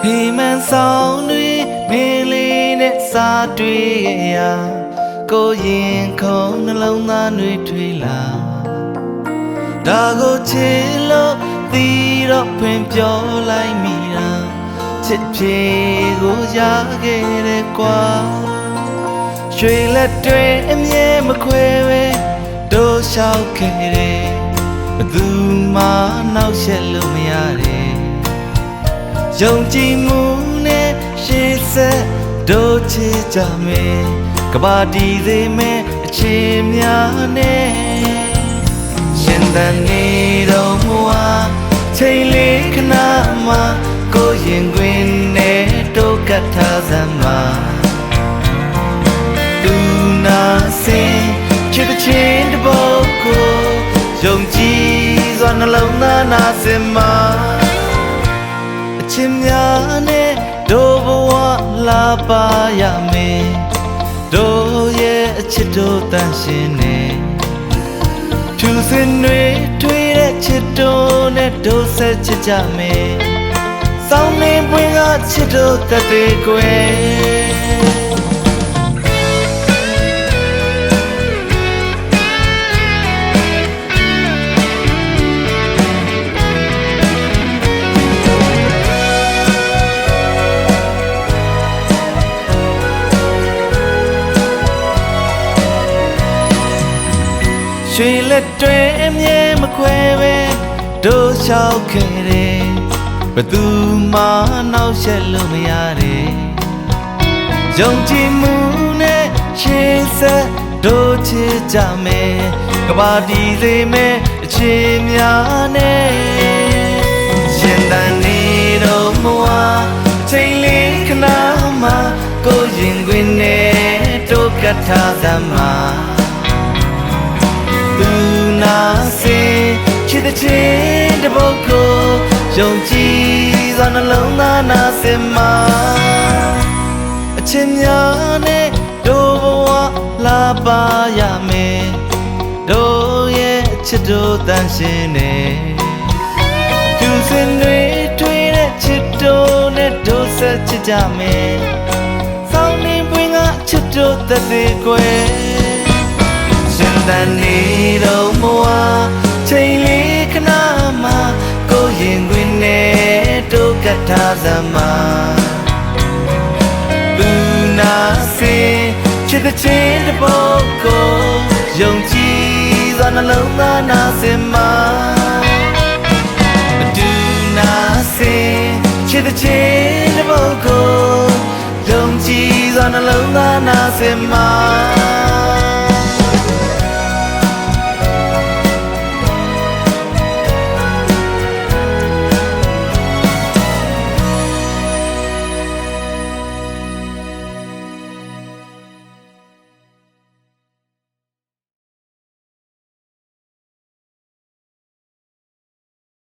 man sound we merely net sa tui ya ko yin khong na long na nui thui la da go chi lo ti ro phin pyo lai mi ra chit phe ko ya ke de kwa shwe let twe a mye ma khwe we do shao ke de ba tu ma naw shet lo ma ya de Yong chi mu ne shi se do chi cha me ka ba di de me a chi mya ne Shin dan ni do mu wa chai le khana ma ko yin gwin ne do kat tha san ma Tu na se chi de chin de bo ko Yong chi zwa na long na se maချစ်များနဲ့တို့ဘဝလာပါရမယ်တို့ရဲ့အချစ်တို့တန်ရှင်းနေဖြူစင်တွေတွေ့တဲ့ချစ်တို့နဲ့တို့ဆက်ချစ်ကြမယ်စောင်းနေပွင့်ကချစ်တို့တက်သေးကွယ်ရွှေလက်တွေအမြဲမခွဲပဲတို့လျှောက်ခဲ့တယ်ဘသူမှနောက်ဆက်လို့မရတယ်ယုံကြည်မှုနဲ့ရှေ့ဆက်တို့ချစ်ကြမယ်ကဘာဒီစေမယ်အချင်းများနဲ့ရှင်တန်နေတော့မဝချိန်လေးခဏမှကိုရင်ခွင်နဲ့တို့ကထားသမှာနာစေချစ်တဲ့ချင်းတပုတ်ကိုယုံကြည်စွာနှလုံးသားနာစင်မှာအချင်းများနဲ့တို့ဘဝလာပါရမယ်တို့ရဲ့အချစ်တို့တန်ရှင်းနေသူစင်တွေတွေ့တဲ့ချစ်တို့နဲ့တို့ဆက်ချစ်ကြမယ်စောင်းနေပွင့်ကချစ်တို့သက်သေးကွယ်ရှင်တန်နေတော့မဝချိန်လေးခဏမှကိုရင်ခွင်နဲ့တို့ကထားစမ်းမှာသူနာစေချစ်တဲ့ချင်းတပုတ်ကိုယုံကြည်စွာနှလုံးသားနာစင်မှာသူနာစေချစ်တဲ့ချင်းတပုတ်ကိုယုံကြည်စွာနှလုံးသားနာစင်မှာ